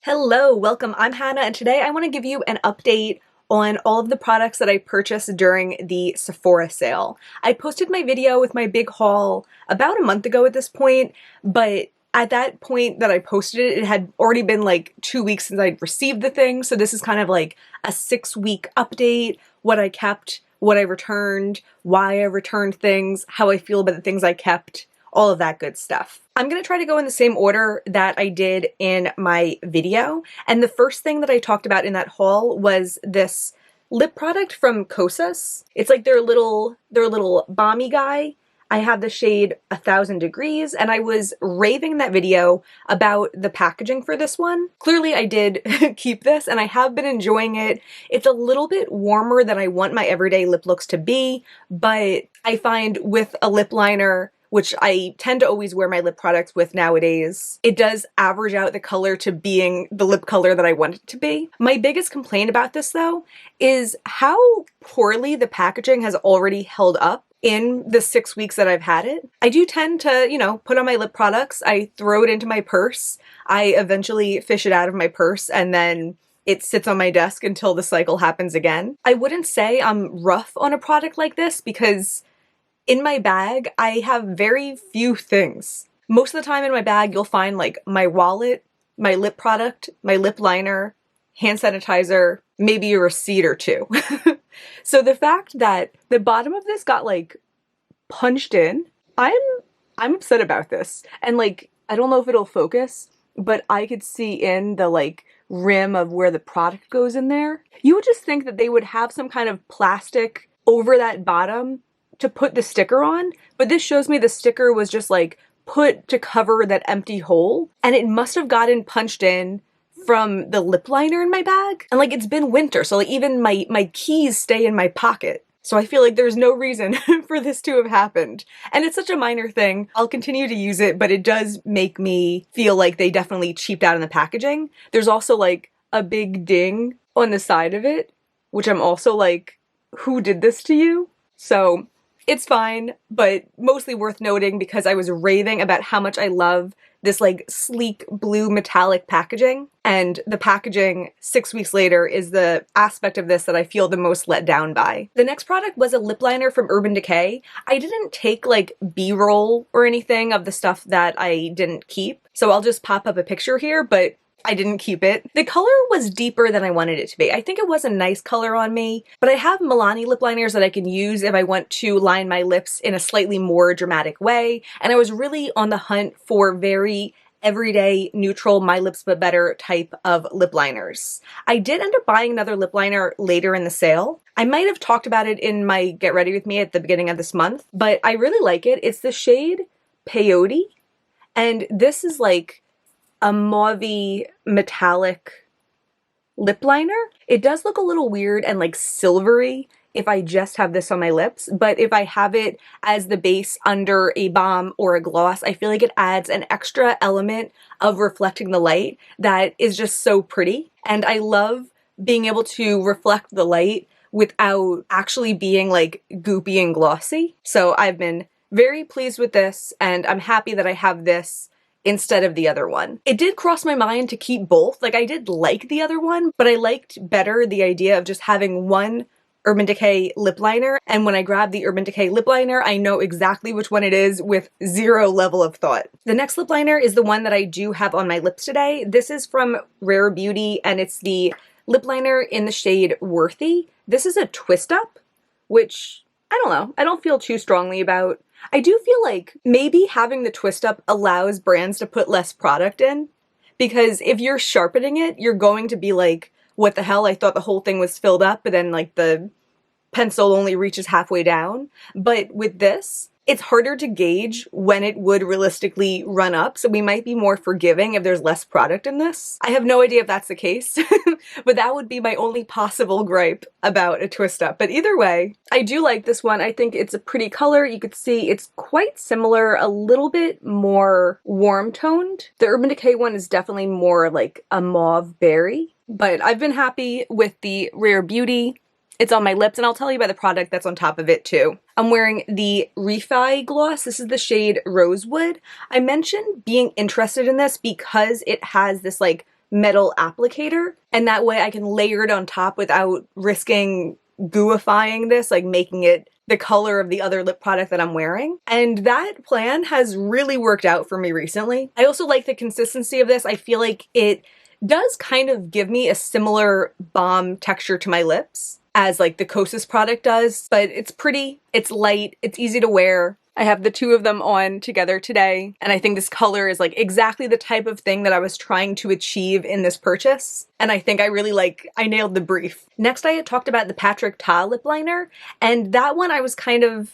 Hello, welcome. I'm Hannah, and today I want to give you an update on all of the products that I purchased during the Sephora sale. I posted my video with my big haul about a month ago at this point, but at that point that I posted it, it had already been like 2 weeks since I'd received the thing, so this is kind of like a 6-week update, what I kept, what I returned, why I returned things, how I feel about the things I kept, all of that good stuff. I'm going to try to go in the same order that I did in my video. And the first thing that I talked about in that haul was this lip product from Kosas. It's like their little balmy guy. I have the shade 1000 Degrees, and I was raving in that video about the packaging for this one. Clearly I did keep this, and I have been enjoying it. It's a little bit warmer than I want my everyday lip looks to be, but I find with a lip liner, which I tend to always wear my lip products with nowadays, it does average out the color to being the lip color that I want it to be. My biggest complaint about this, though, is how poorly the packaging has already held up in the 6 weeks that I've had it. I do tend to, put on my lip products, I throw it into my purse, I eventually fish it out of my purse, and then it sits on my desk until the cycle happens again. I wouldn't say I'm rough on a product like this because in my bag, I have very few things. Most of the time in my bag, you'll find like my wallet, my lip product, my lip liner, hand sanitizer, maybe a receipt or two. So the fact that the bottom of this got like punched in, I'm upset about this. And like, I don't know if it'll focus, but I could see in the like rim of where the product goes in there. You would just think that they would have some kind of plastic over that bottom to put the sticker on, but this shows me the sticker was just like put to cover that empty hole, and it must have gotten punched in from the lip liner in my bag. And like, it's been winter, so like even my keys stay in my pocket. So I feel like there's no reason for this to have happened. And it's such a minor thing. I'll continue to use it, but it does make me feel like they definitely cheaped out on the packaging. There's also like a big ding on the side of it, which I'm also like, who did this to you? So it's fine, but mostly worth noting because I was raving about how much I love this like sleek blue metallic packaging, and the packaging 6 weeks later is the aspect of this that I feel the most let down by. The next product was a lip liner from Urban Decay. I didn't take like B-roll or anything of the stuff that I didn't keep, so I'll just pop up a picture here, but I didn't keep it. The color was deeper than I wanted it to be. I think it was a nice color on me, but I have Milani lip liners that I can use if I want to line my lips in a slightly more dramatic way, and I was really on the hunt for very everyday, neutral, my lips but better type of lip liners. I did end up buying another lip liner later in the sale. I might have talked about it in my Get Ready With Me at the beginning of this month, but I really like it. It's the shade Peyote, and this is like a mauvey metallic lip liner. It does look a little weird and like silvery if I just have this on my lips, but if I have it as the base under a balm or a gloss, I feel like it adds an extra element of reflecting the light that is just so pretty. And I love being able to reflect the light without actually being like goopy and glossy. So I've been very pleased with this, and I'm happy that I have this instead of the other one. It did cross my mind to keep both. Like, I did like the other one, but I liked better the idea of just having one Urban Decay lip liner, and when I grab the Urban Decay lip liner, I know exactly which one it is with zero level of thought. The next lip liner is the one that I do have on my lips today. This is from Rare Beauty, and it's the lip liner in the shade Worthy. This is a twist up, which I don't know, I don't feel too strongly about. I do feel like maybe having the twist up allows brands to put less product in, because if you're sharpening it, you're going to be like, what the hell, I thought the whole thing was filled up, but then like the pencil only reaches halfway down. But with this, it's harder to gauge when it would realistically run up, so we might be more forgiving if there's less product in this. I have no idea if that's the case, but that would be my only possible gripe about a twist up. But either way, I do like this one. I think it's a pretty color. You could see it's quite similar, a little bit more warm toned. The Urban Decay one is definitely more like a mauve berry, but I've been happy with the Rare Beauty. It's on my lips, and I'll tell you about the product that's on top of it too. I'm wearing the Refi gloss. This is the shade Rosewood. I mentioned being interested in this because it has this like metal applicator, and that way I can layer it on top without risking gooifying this, like making it the color of the other lip product that I'm wearing. And that plan has really worked out for me recently. I also like the consistency of this. I feel like it does kind of give me a similar balm texture to my lips as like the Kosas product does, but it's pretty, it's light, it's easy to wear. I have the two of them on together today, and I think this color is like exactly the type of thing that I was trying to achieve in this purchase. And I think I nailed the brief. Next, I had talked about the Patrick Ta lip liner, and that one I was kind of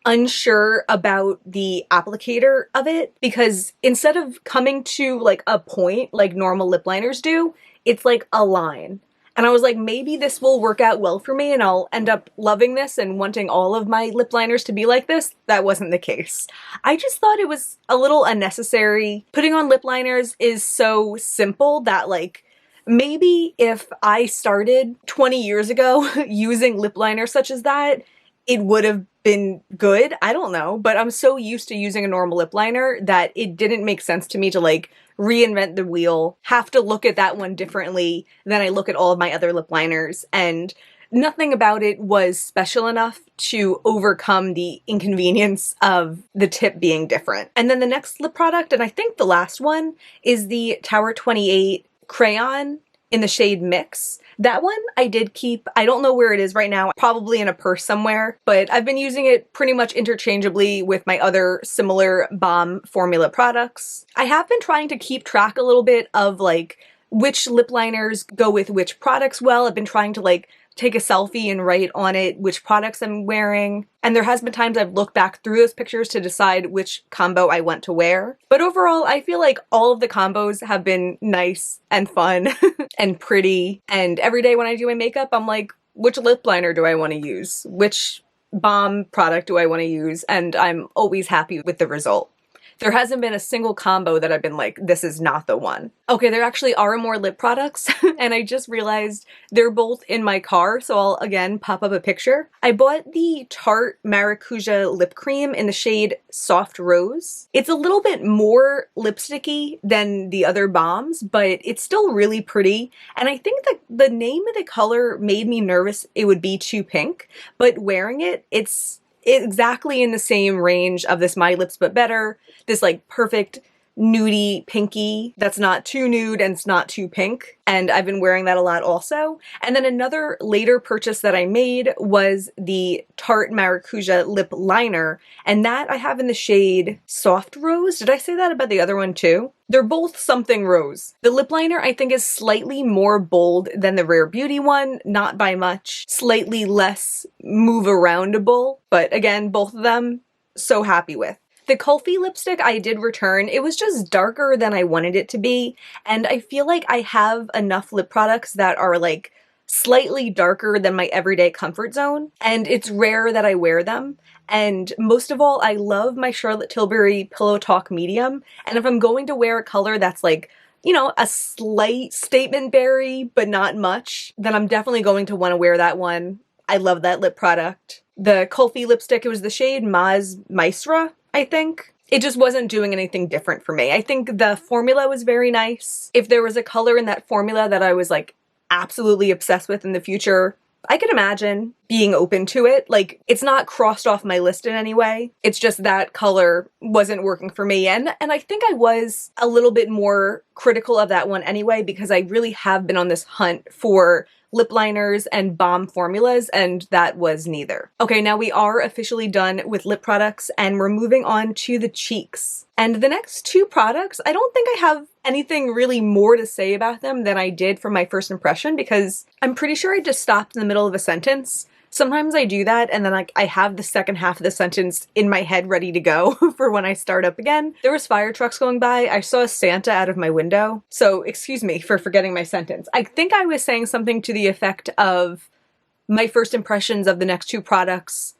unsure about the applicator of it, because instead of coming to like a point like normal lip liners do, it's like a line. And I was like, maybe this will work out well for me and I'll end up loving this and wanting all of my lip liners to be like this. That wasn't the case. I just thought it was a little unnecessary. Putting on lip liners is so simple that like, maybe if I started 20 years ago using lip liner such as that, it would have been good. I don't know, but I'm so used to using a normal lip liner that it didn't make sense to me to like reinvent the wheel, have to look at that one differently than I look at all of my other lip liners, and nothing about it was special enough to overcome the inconvenience of the tip being different. And then the next lip product, and I think the last one, is the Tower 28 crayon in the shade Mix. That one I did keep. I don't know where it is right now, probably in a purse somewhere, but I've been using it pretty much interchangeably with my other similar balm formula products. I have been trying to keep track a little bit of like which lip liners go with which products well. I've been trying to like take a selfie and write on it which products I'm wearing. And there has been times I've looked back through those pictures to decide which combo I want to wear. But overall, I feel like all of the combos have been nice and fun and pretty. And every day when I do my makeup, I'm like, which lip liner do I want to use? Which balm product do I want to use? And I'm always happy with the result. There hasn't been a single combo that I've been like, this is not the one. Okay, there actually are more lip products, and I just realized they're both in my car, so I'll again pop up a picture. I bought the Tarte Maracuja lip cream in the shade Soft Rose. It's a little bit more lipsticky than the other balms, but it's still really pretty, and I think that the name of the color made me nervous it would be too pink, but wearing it, it's exactly in the same range of this My Lips But Better, this like perfect nudie pinky that's not too nude and it's not too pink, and I've been wearing that a lot also. And then another later purchase that I made was the Tarte Maracuja lip liner, and that I have in the shade Soft Rose. Did I say that about the other one too? They're both something rose. The lip liner I think is slightly more bold than the Rare Beauty one, not by much, slightly less move aroundable, but again, both of them so happy with. The Kulfi lipstick I did return. It was just darker than I wanted it to be, and I feel like I have enough lip products that are like slightly darker than my everyday comfort zone, and it's rare that I wear them. And most of all, I love my Charlotte Tilbury Pillow Talk medium, and if I'm going to wear a color that's like, you know, a slight statement berry, but not much, then I'm definitely going to want to wear that one. I love that lip product. The Kulfi lipstick, it was the shade Maz Maestra, I think. It just wasn't doing anything different for me. I think the formula was very nice. If there was a color in that formula that I was like absolutely obsessed with in the future, I could imagine being open to it. Like, it's not crossed off my list in any way. It's just that color wasn't working for me. And I think I was a little bit more critical of that one anyway, because I really have been on this hunt for lip liners and balm formulas, and that was neither. Okay, now we are officially done with lip products and we're moving on to the cheeks. And the next two products, I don't think I have anything really more to say about them than I did from my first impression, because I'm pretty sure I just stopped in the middle of a sentence. Sometimes I do that and then like I have the second half of the sentence in my head ready to go for when I start up again. There was fire trucks going by. I saw a Santa out of my window. So excuse me for forgetting my sentence. I think I was saying something to the effect of my first impressions of the next two products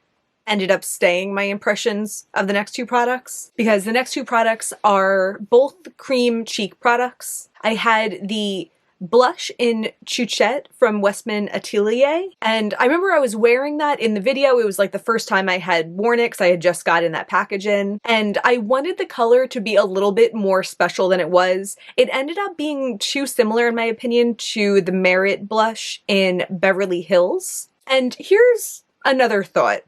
ended up staying my impressions of the next two products, because the next two products are both cream cheek products. I had the blush in Chouchette from Westman Atelier. And I remember I was wearing that in the video. It was like the first time I had worn it because I had just gotten that package in. And I wanted the color to be a little bit more special than it was. It ended up being too similar, in my opinion, to the Merit blush in Beverly Hills. And here's another thought.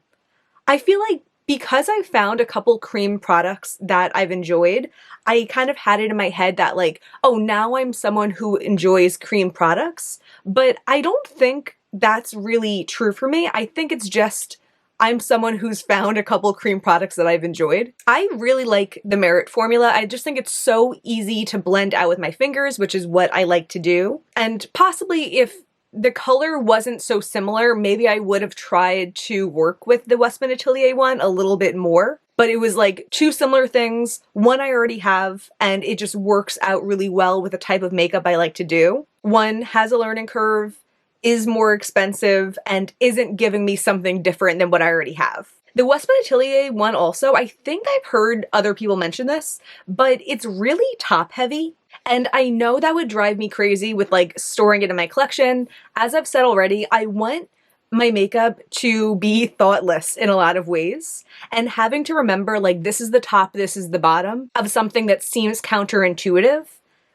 I feel like because I found a couple cream products that I've enjoyed, I kind of had it in my head that like, oh, now I'm someone who enjoys cream products, but I don't think that's really true for me. I think it's just I'm someone who's found a couple cream products that I've enjoyed. I really like the Merit formula. I just think it's so easy to blend out with my fingers, which is what I like to do. And possibly if the color wasn't so similar, maybe I would have tried to work with the Westman Atelier one a little bit more. But it was like two similar things, one I already have, and it just works out really well with the type of makeup I like to do. One has a learning curve, is more expensive, and isn't giving me something different than what I already have. The Westman Atelier one also, I think I've heard other people mention this, but it's really top heavy. And I know that would drive me crazy with like storing it in my collection. As I've said already, I want my makeup to be thoughtless in a lot of ways. And having to remember like this is the top, this is the bottom of something that seems counterintuitive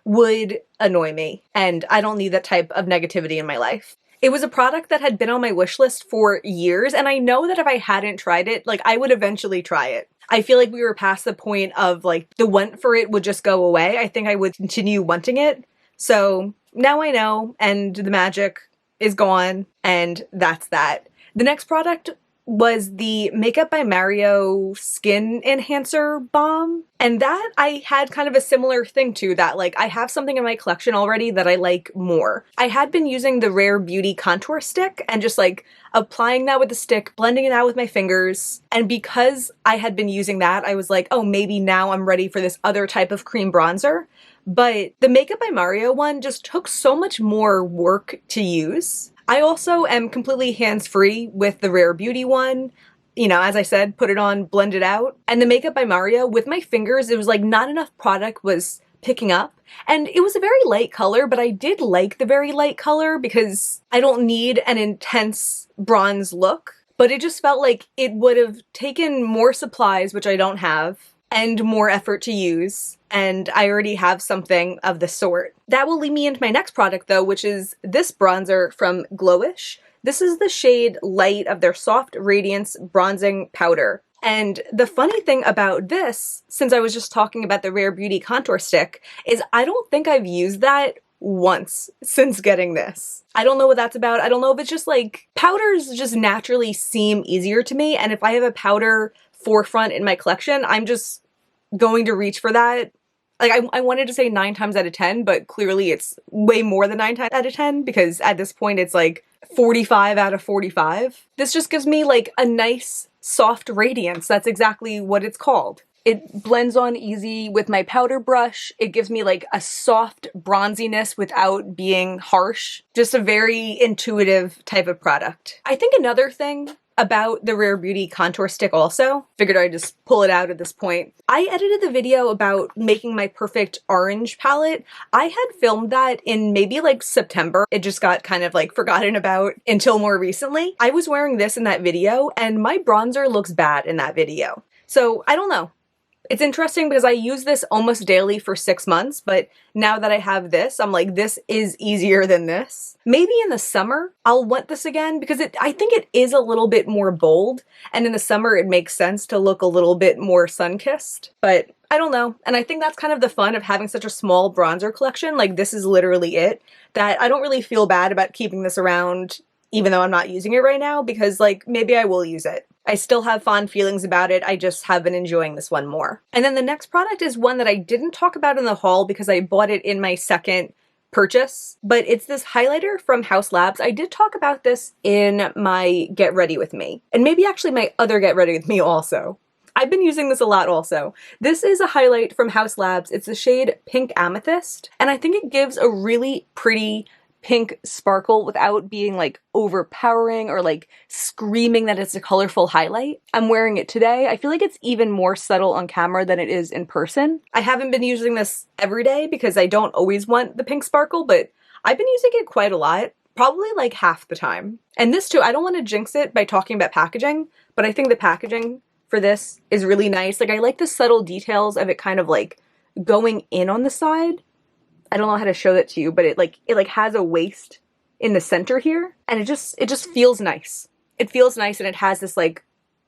would annoy me. And I don't need that type of negativity in my life. It was a product that had been on my wish list for years, and I know that if I hadn't tried it, like I would eventually try it. I feel like we were past the point of like the want for it would just go away. I think I would continue wanting it. So now I know, and the magic is gone, and that's that. The next product was the Makeup by Mario Skin Enhancer Balm. And that I had kind of a similar thing to that. Like I have something in my collection already that I like more. I had been using the Rare Beauty contour stick and just like applying that with the stick, blending it out with my fingers. And because I had been using that, I was like, oh, maybe now I'm ready for this other type of cream bronzer. But the Makeup by Mario one just took so much more work to use. I also am completely hands-free with the Rare Beauty one. You know, as I said, put it on, blend it out. And the Makeup by Mario, with my fingers, it was like not enough product was picking up. And it was a very light color, but I did like the very light color because I don't need an intense bronze look. But it just felt like it would have taken more supplies, which I don't have, and more effort to use, and I already have something of the sort. That will lead me into my next product though, which is this bronzer from Glowish. This is the shade Light of their Soft Radiance Bronzing Powder. And the funny thing about this, since I was just talking about the Rare Beauty contour stick, is I don't think I've used that once since getting this. I don't know what that's about. I don't know if it's just like, powders just naturally seem easier to me, and if I have a powder forefront in my collection, I'm just going to reach for that. Like I wanted to say 9 times out of 10, but clearly it's way more than 9 times out of 10 because at this point it's like 45 out of 45. This just gives me like a nice soft radiance. That's exactly what it's called. It blends on easy with my powder brush. It gives me like a soft bronziness without being harsh. Just a very intuitive type of product. I think another thing about the Rare Beauty contour stick also, figured I'd just pull it out at this point. I edited the video about making my perfect orange palette. I had filmed that in maybe like September. It just got kind of like forgotten about until more recently. I was wearing this in that video and my bronzer looks bad in that video. So I don't know. It's interesting because I use this almost daily for 6 months, but now that I have this, I'm like, this is easier than this. Maybe in the summer, I'll want this again because I think it is a little bit more bold, and in the summer it makes sense to look a little bit more sun-kissed, but I don't know. And I think that's kind of the fun of having such a small bronzer collection. Like, this is literally it, that I don't really feel bad about keeping this around even though I'm not using it right now, because like maybe I will use it. I still have fond feelings about it, I just have been enjoying this one more. And then the next product is one that I didn't talk about in the haul because I bought it in my second purchase, but it's this highlighter from Haus Labs. I did talk about this in my Get Ready With Me, and maybe actually my other Get Ready With Me also. I've been using this a lot also. This is a highlight from Haus Labs. It's the shade Pink Amethyst, and I think it gives a really pretty pink sparkle without being like overpowering or like screaming that it's a colorful highlight. I'm wearing it today. I feel like it's even more subtle on camera than it is in person. I haven't been using this every day because I don't always want the pink sparkle, but I've been using it quite a lot, probably like half the time. And this too, I don't want to jinx it by talking about packaging, but I think the packaging for this is really nice. Like I like the subtle details of it kind of like going in on the side. I don't know how to show that to you, but it has a waist in the center here, and it just feels nice. It feels nice, and it has this like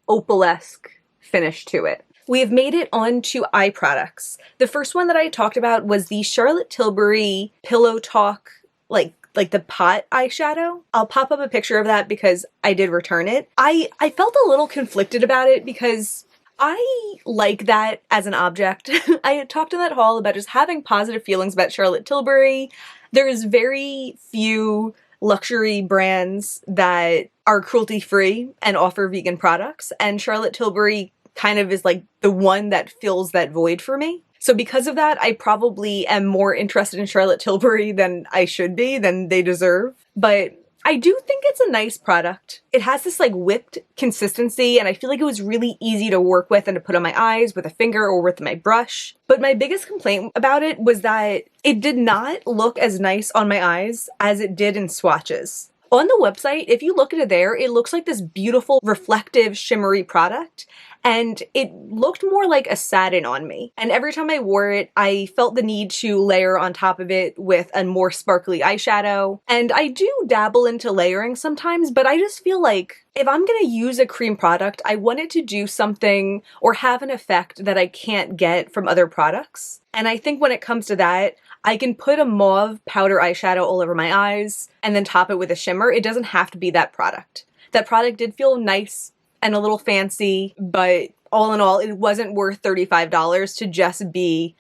opal-esque finish to it. We have made it onto eye products. The first one that I talked about was the Charlotte Tilbury Pillow Talk, like the pot eyeshadow. I'll pop up a picture of that because I did return it. I felt a little conflicted about it because I like that as an object. I had talked in that haul about just having positive feelings about Charlotte Tilbury. There's very few luxury brands that are cruelty-free and offer vegan products, and Charlotte Tilbury kind of is like the one that fills that void for me. So because of that, I probably am more interested in Charlotte Tilbury than I should be, than they deserve. But I do think it's a nice product. It has this like whipped consistency, and I feel like it was really easy to work with and to put on my eyes with a finger or with my brush. But my biggest complaint about it was that it did not look as nice on my eyes as it did in swatches. On the website, if you look at it there, it looks like this beautiful, reflective, shimmery product, and it looked more like a satin on me. And every time I wore it, I felt the need to layer on top of it with a more sparkly eyeshadow. And I do dabble into layering sometimes, but I just feel like if I'm gonna use a cream product, I want it to do something or have an effect that I can't get from other products. And I think when it comes to that, I can put a mauve powder eyeshadow all over my eyes and then top it with a shimmer. It doesn't have to be that product. That product did feel nice and a little fancy, but all in all, it wasn't worth $35 to just be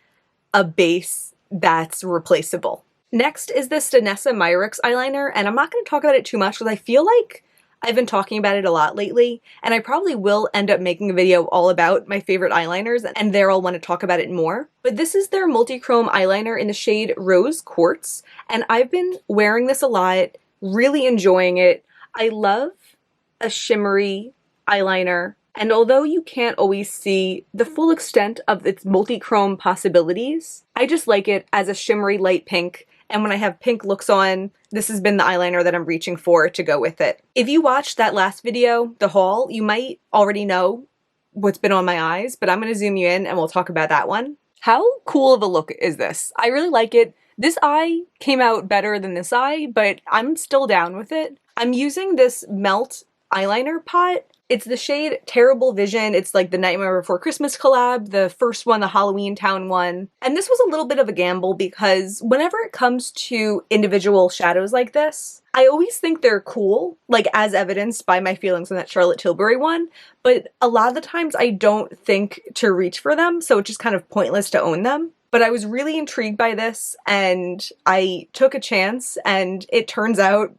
a base that's replaceable. Next is the Stanessa Myrix eyeliner, and I'm not going to talk about it too much because I feel like I've been talking about it a lot lately, and I probably will end up making a video all about my favorite eyeliners, and there I'll want to talk about it more. But this is their multi-chrome eyeliner in the shade Rose Quartz, and I've been wearing this a lot, really enjoying it. I love a shimmery eyeliner, and although you can't always see the full extent of its multi-chrome possibilities, I just like it as a shimmery light pink. And when I have pink looks on, this has been the eyeliner that I'm reaching for to go with it. If you watched that last video, the haul, you might already know what's been on my eyes, but I'm going to zoom you in and we'll talk about that one. How cool of a look is this? I really like it. This eye came out better than this eye, but I'm still down with it. I'm using this Melt eyeliner pot. It's the shade Terrible Vision. It's like the Nightmare Before Christmas collab, the first one, the Halloween Town one. And this was a little bit of a gamble because whenever it comes to individual shadows like this, I always think they're cool, like as evidenced by my feelings on that Charlotte Tilbury one, but a lot of the times I don't think to reach for them, so it's just kind of pointless to own them. But I was really intrigued by this, and I took a chance, and it turns out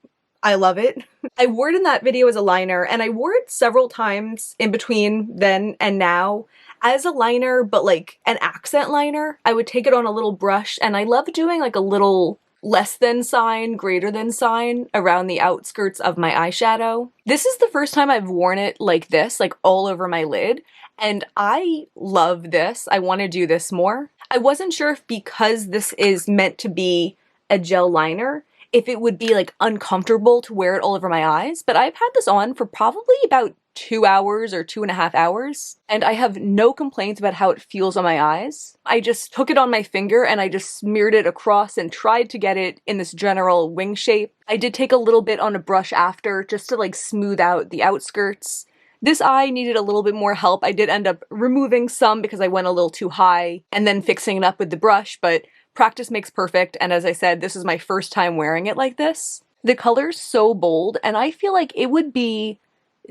I love it. I wore it in that video as a liner, and I wore it several times in between then and now as a liner, but like an accent liner. I would take it on a little brush, and I love doing like a little less than sign, greater than sign around the outskirts of my eyeshadow. This is the first time I've worn it like this, like all over my lid, and I love this. I want to do this more. I wasn't sure if because this is meant to be a gel liner, if it would be like uncomfortable to wear it all over my eyes, but I've had this on for probably about 2 hours or 2.5 hours, and I have no complaints about how it feels on my eyes. I just took it on my finger and I just smeared it across and tried to get it in this general wing shape. I did take a little bit on a brush after just to like smooth out the outskirts. This eye needed a little bit more help. I did end up removing some because I went a little too high and then fixing it up with the brush, but practice makes perfect, and as I said, this is my first time wearing it like this. The color's so bold, and I feel like it would be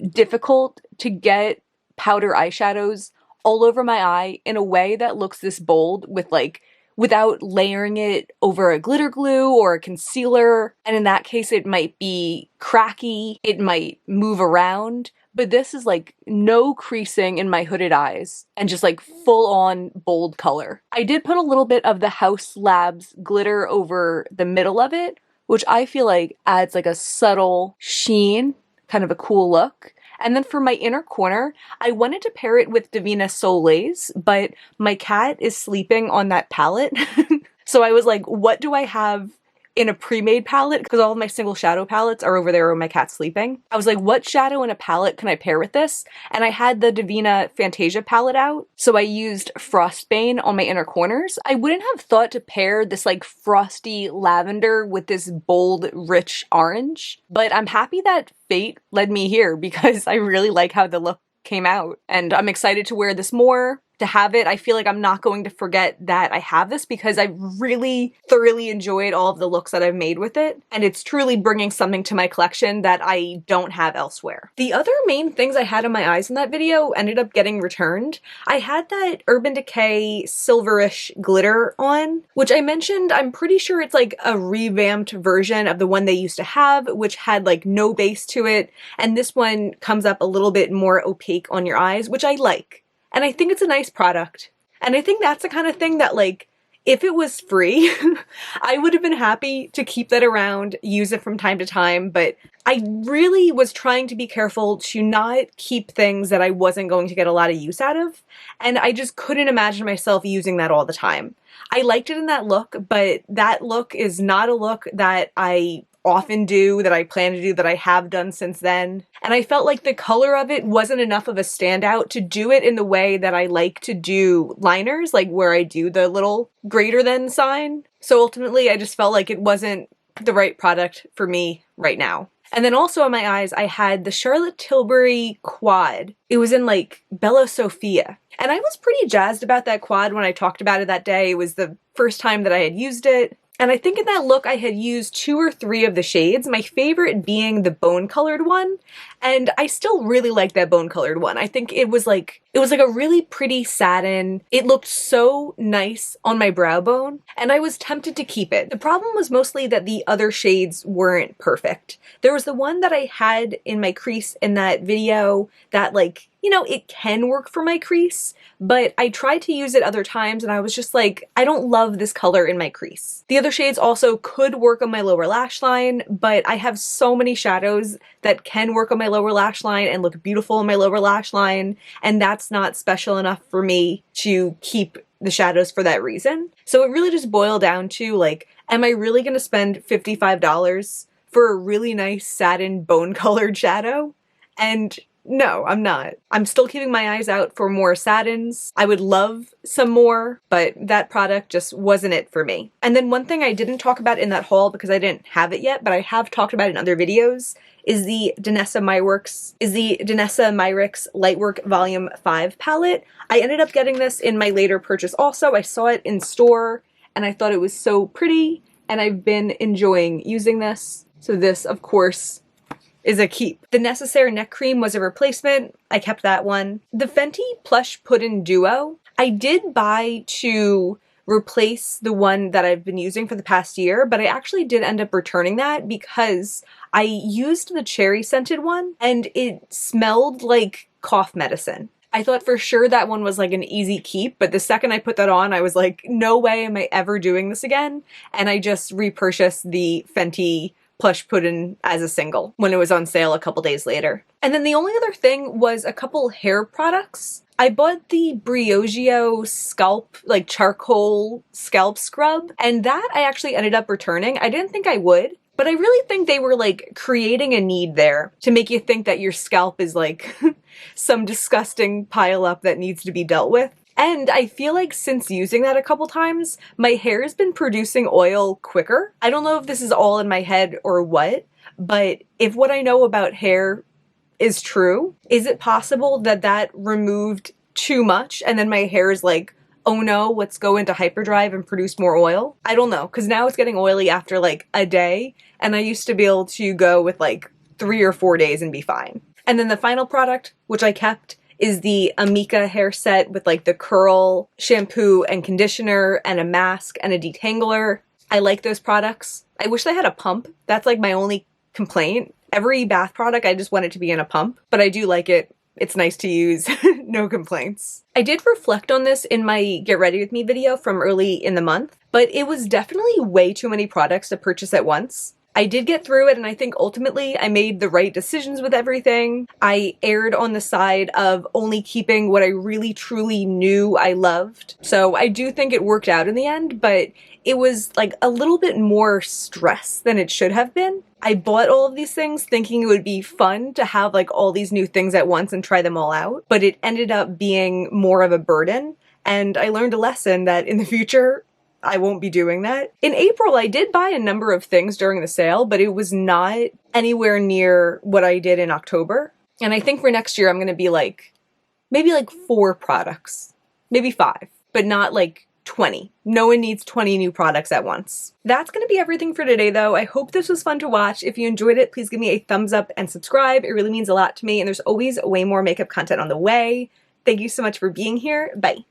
difficult to get powder eyeshadows all over my eye in a way that looks this bold without layering it over a glitter glue or a concealer, and in that case it might be cracky, it might move around. But this is like no creasing in my hooded eyes and just like full on bold color. I did put a little bit of the House Labs glitter over the middle of it, which I feel like adds like a subtle sheen, kind of a cool look. And then for my inner corner, I wanted to pair it with Divina Soleil's, but my cat is sleeping on that palette. So I was like, what do I have in a pre-made palette because all of my single shadow palettes are over there when my cat's sleeping. I was like, what shadow in a palette can I pair with this? And I had the Divina Fantasia palette out, so I used Frostbane on my inner corners. I wouldn't have thought to pair this like frosty lavender with this bold, rich orange, but I'm happy that fate led me here because I really like how the look came out, and I'm excited to wear this more, to have it. I feel like I'm not going to forget that I have this because I really thoroughly enjoyed all of the looks that I've made with it, and it's truly bringing something to my collection that I don't have elsewhere. The other main things I had in my eyes in that video ended up getting returned. I had that Urban Decay silverish glitter on, which I mentioned I'm pretty sure it's like a revamped version of the one they used to have, which had like no base to it, and this one comes up a little bit more opaque on your eyes, which I like. And I think it's a nice product. And I think that's the kind of thing that, like, if it was free, I would have been happy to keep that around, use it from time to time, but I really was trying to be careful to not keep things that I wasn't going to get a lot of use out of, and I just couldn't imagine myself using that all the time. I liked it in that look, but that look is not a look that I often do, that I plan to do, that I have done since then. And I felt like the color of it wasn't enough of a standout to do it in the way that I like to do liners, like where I do the little greater than sign. So ultimately I just felt like it wasn't the right product for me right now. And then also on my eyes, I had the Charlotte Tilbury quad. It was in like Bella Sophia. And I was pretty jazzed about that quad when I talked about it that day. It was the first time that I had used it. And I think in that look I had used 2 or 3 of the shades, my favorite being the bone colored one, and I still really like that bone colored one. I think it was like a really pretty satin. It looked so nice on my brow bone, and I was tempted to keep it. The problem was mostly that the other shades weren't perfect. There was the one that I had in my crease in that video that, like, you know, it can work for my crease, but I tried to use it other times and I was just like, I don't love this color in my crease. The other shades also could work on my lower lash line, but I have so many shadows that can work on my lower lash line and look beautiful on my lower lash line, and that's not special enough for me to keep the shadows for that reason. So it really just boiled down to, like, am I really gonna spend $55 for a really nice satin bone colored shadow? And no, I'm not. I'm still keeping my eyes out for more satins. I would love some more, but that product just wasn't it for me. And then one thing I didn't talk about in that haul because I didn't have it yet, but I have talked about it in other videos, is the Danessa Myricks Lightwork Volume 5 palette. I ended up getting this in my later purchase also. I saw it in store and I thought it was so pretty, and I've been enjoying using this. So this, of course, is a keep. The Necessaire neck cream was a replacement. I kept that one. The Fenty Plush Puddin' Duo, I did buy to replace the one that I've been using for the past year, but I actually did end up returning that because I used the cherry scented one and it smelled like cough medicine. I thought for sure that one was like an easy keep, but the second I put that on, I was like, no way am I ever doing this again. And I just repurchased the Fenty Plush Puddin' as a single when it was on sale a couple days later. And then the only other thing was a couple hair products. I bought the Briogeo scalp, like charcoal scalp scrub, and that I actually ended up returning. I didn't think I would, but I really think they were like creating a need there to make you think that your scalp is like some disgusting pile up that needs to be dealt with. And I feel like since using that a couple times, my hair has been producing oil quicker. I don't know if this is all in my head or what, but if what I know about hair is true, is it possible that that removed too much and then my hair is like, oh no, let's go into hyperdrive and produce more oil? I don't know, because now it's getting oily after like a day, and I used to be able to go with like 3 or 4 days and be fine. And then the final product, which I kept, is the Amika hair set with like the curl shampoo and conditioner and a mask and a detangler. I like those products. I wish they had a pump. That's like my only complaint. Every bath product, I just want it to be in a pump, but I do like it. It's nice to use. No complaints. I did reflect on this in my Get Ready With Me video from early in the month, but it was definitely way too many products to purchase at once. I did get through it, and I think ultimately I made the right decisions with everything. I erred on the side of only keeping what I really truly knew I loved. So I do think it worked out in the end, but it was like a little bit more stress than it should have been. I bought all of these things thinking it would be fun to have like all these new things at once and try them all out, but it ended up being more of a burden. And I learned a lesson that in the future, I won't be doing that. In April, I did buy a number of things during the sale, but it was not anywhere near what I did in October. And I think for next year, I'm gonna be like, maybe like 4 products, maybe 5, but not like 20. No one needs 20 new products at once. That's gonna be everything for today though. I hope this was fun to watch. If you enjoyed it, please give me a thumbs up and subscribe. It really means a lot to me, and there's always way more makeup content on the way. Thank you so much for being here. Bye.